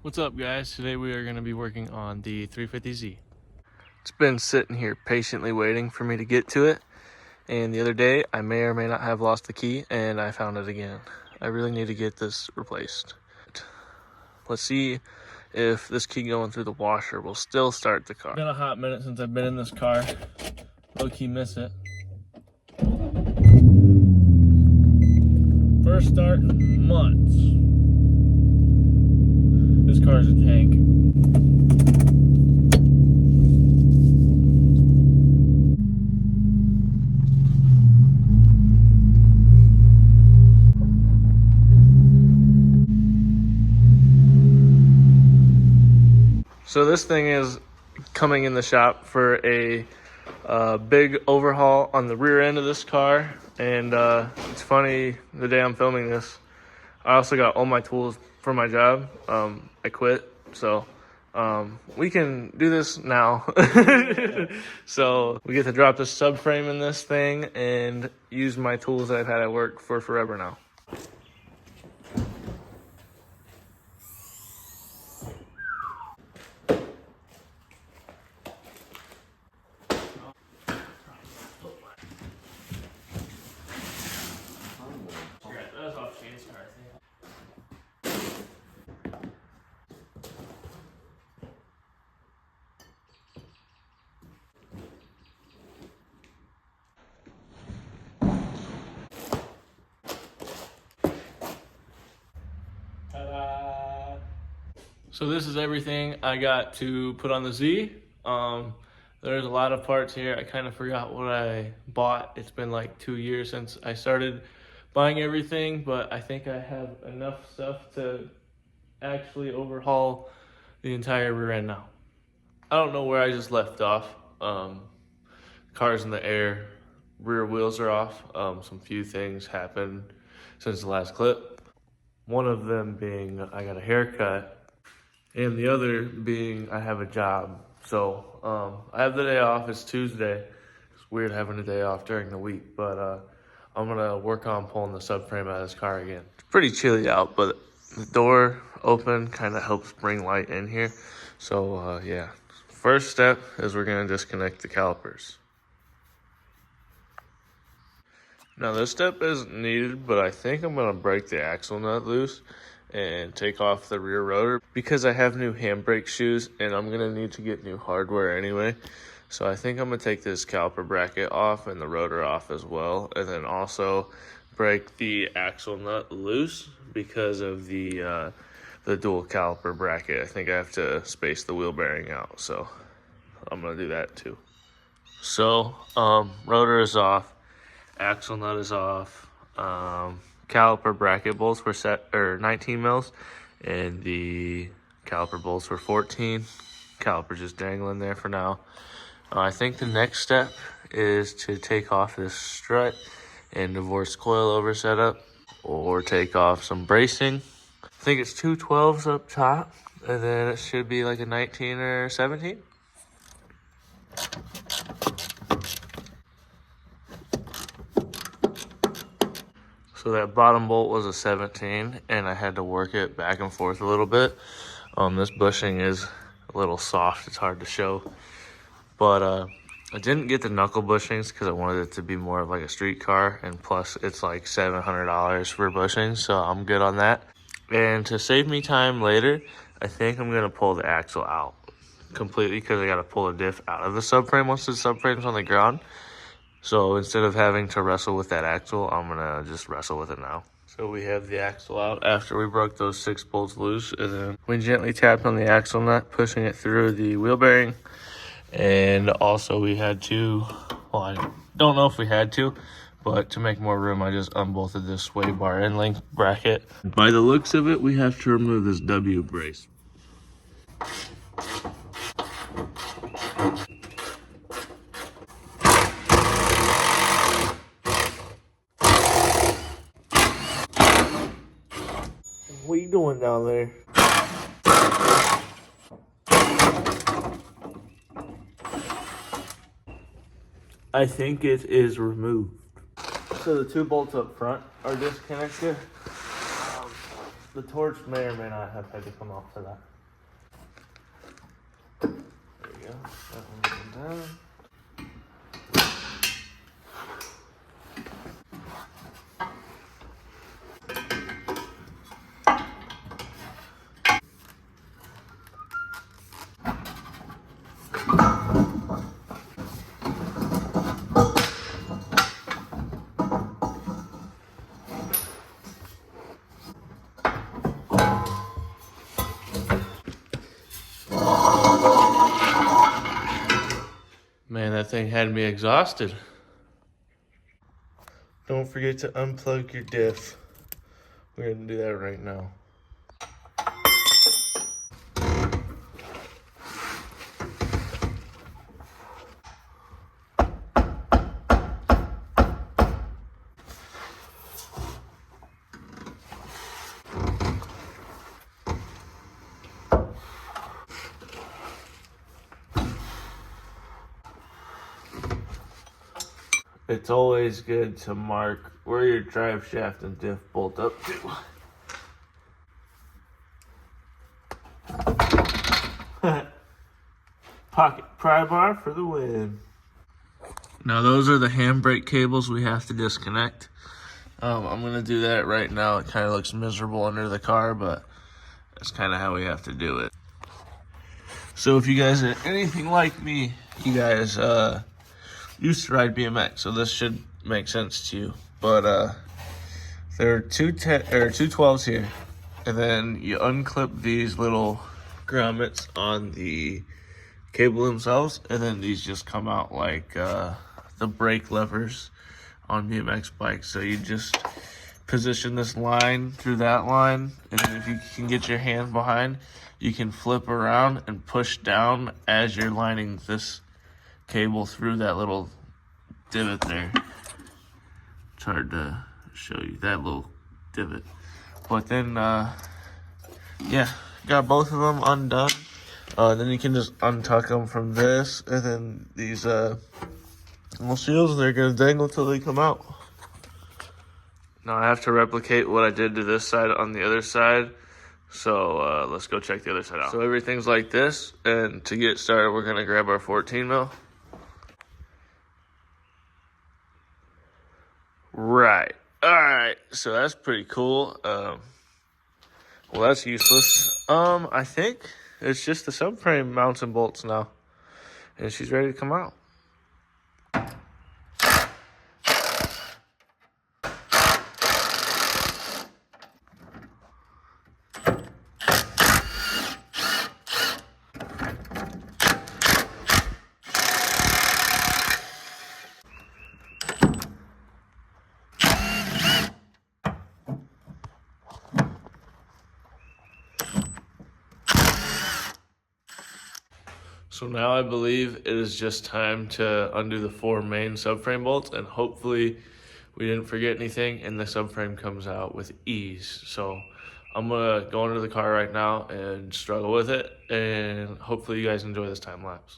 What's up, guys? Today we are going to be working on the 350Z. It's been sitting here patiently waiting for me to get to it, and the other day I may or may not have lost the key and I found it again. I really need to get this replaced. Let's see if this key going through the washer will still start the car. It's been a hot minute since I've been in this car. Low-key miss it. First start in months. This car is a tank. So this thing is coming in the shop for a big overhaul on the rear end of this car. And it's funny, the day I'm filming this, I also got all my tools for my job. I quit, so we can do this now. So we get to drop the subframe in this thing and use my tools that I've had at work for forever now. So this is everything I got to put on the Z. There's a lot of parts here. I kind of forgot what I bought. It's been like 2 years since I started buying everything, but I think I have enough stuff to actually overhaul the entire rear end now. I don't know where I just left off. Car's in the air, rear wheels are off. Some few things happened since the last clip. One of them being I got a haircut, and the other being I have a job. So I have the day off. It's Tuesday. It's weird having a day off during the week, but I'm gonna work on pulling the subframe out of this car again. It's pretty chilly out, but the door open kind of helps bring light in here. So yeah, first step is we're gonna disconnect the calipers. Now this step isn't needed, but I think I'm gonna break the axle nut loose and take off the rear rotor because I have new handbrake shoes and I'm gonna need to get new hardware anyway. So I think I'm gonna take this caliper bracket off and the rotor off as well, and then also break the axle nut loose because of the dual caliper bracket. I think I have to space the wheel bearing out, so I'm gonna do that too. So rotor is off, axle nut is off. Caliper bracket bolts were set 19 mils, and the caliper bolts were 14. Caliper just dangling there for now. I think the next step is to take off this strut and divorce coilover setup, or take off some bracing. I think it's 2 12s up top, and then it should be like a 19 or 17. So that bottom bolt was a 17, and I had to work it back and forth a little bit. This bushing is a little soft, it's hard to show. But I didn't get the knuckle bushings because I wanted it to be more of like a street car, and plus it's like $700 for bushings, so I'm good on that. And to save me time later, I think I'm gonna pull the axle out completely because I gotta pull the diff out of the subframe once the subframe's on the ground. So instead of having to wrestle with that axle, I'm gonna just wrestle with it now. So we have the axle out after we broke those 6 bolts loose, and then we gently tapped on the axle nut, pushing it through the wheel bearing. And also we had to, well, I don't know if we had to, but to make more room, I just unbolted this sway bar end link bracket. By the looks of it, we have to remove this W brace. What are you doing down there? I think it is removed. So the 2 bolts up front are disconnected. The torch may or may not have had to come off for that. There we go. That one's down. Man, that thing had me exhausted. Don't forget to unplug your diff. We're gonna do that right now. It's always good to mark where your drive shaft and diff bolt up to. Pocket pry bar for the win. Now those are the handbrake cables we have to disconnect. I'm gonna do that right now. It kind of looks miserable under the car, but that's kind of how we have to do it. So if you guys are anything like me, you guys used to ride BMX, so this should make sense to you. But there are two 12s here, and then you unclip these little grommets on the cable themselves, and then these just come out like the brake levers on BMX bikes. So you just position this line through that line, and then if you can get your hand behind, you can flip around and push down as you're lining this cable through that little divot there. It's hard to show you that little divot, but then yeah, got both of them undone. Then you can just untuck them from this, and then these little seals, they're gonna dangle till they come out. Now I have to replicate what I did to this side on the other side, so let's go check the other side out. So everything's like this, and to get started, we're gonna grab our 14 mil. Right. All right. So that's pretty cool. Well, that's useless. I think it's just the subframe mounts and bolts now, and she's ready to come out. So now I believe it is just time to undo the 4 main subframe bolts, and hopefully we didn't forget anything and the subframe comes out with ease. So I'm gonna go into the car right now and struggle with it, and hopefully you guys enjoy this time lapse.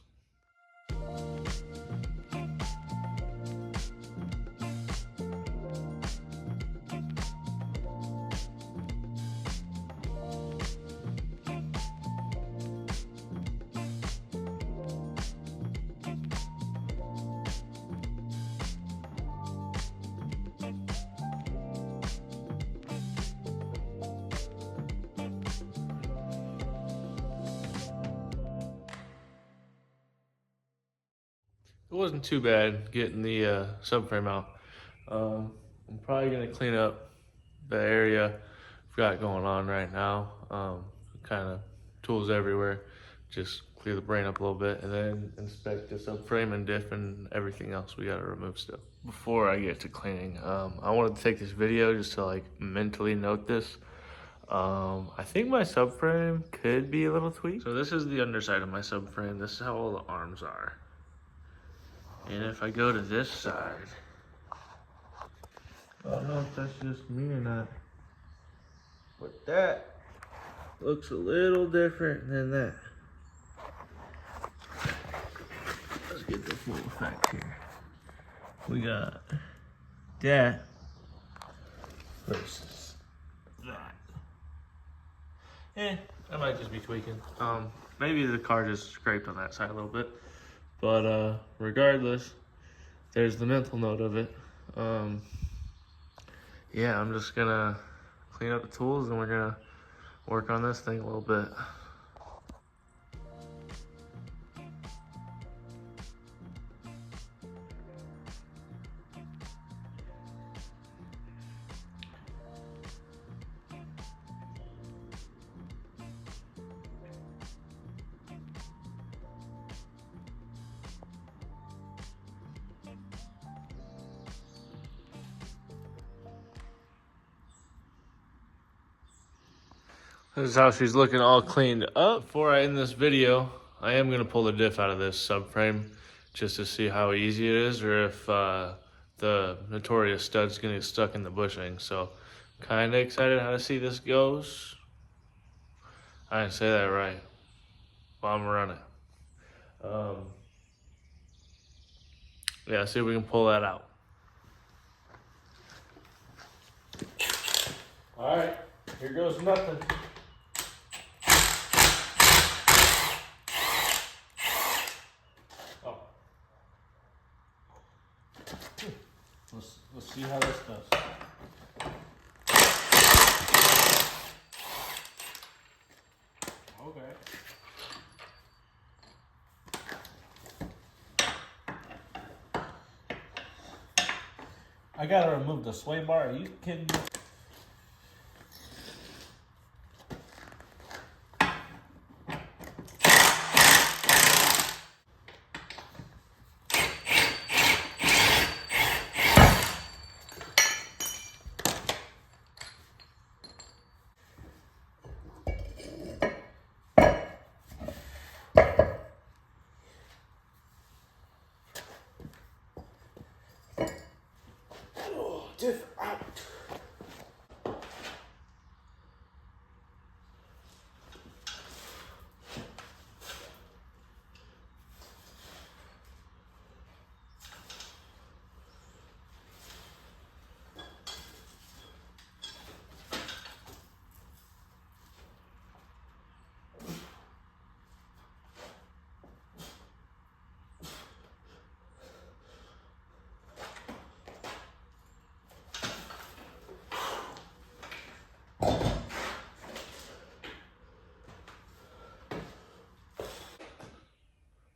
It wasn't too bad getting the subframe out. I'm probably gonna clean up the area I've got going on right now. Kind of tools everywhere. Just clear the brain up a little bit, and then inspect the subframe and diff and everything else we gotta remove still. Before I get to cleaning, I wanted to take this video just to like mentally note this. I think my subframe could be a little tweaked. So this is the underside of my subframe. This is how all the arms are. And if I go to this side, I don't know if that's just me or not, but that looks a little different than that. Let's get the full effect here. We got that versus that. I might just be tweaking. Maybe the car just scraped on that side a little bit. But regardless, there's the mental note of it. Yeah, I'm just gonna clean up the tools and we're gonna work on this thing a little bit. This is how she's looking all cleaned up. Before I end this video, I am gonna pull the diff out of this subframe just to see how easy it is or if the notorious stud's gonna get stuck in the bushing. So kinda excited how to see this goes. I didn't say that right. Well, I'm running. Yeah, see if we can pull that out. All right, here goes nothing. Oh. Let's see how this does. Okay. I gotta remove the sway bar. Are you kidding me? Oh, diff out.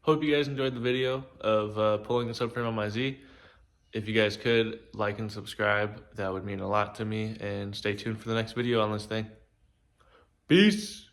Hope you guys enjoyed the video of pulling the subframe on my Z. If you guys could like and subscribe, that would mean a lot to me. And stay tuned for the next video on this thing. Peace.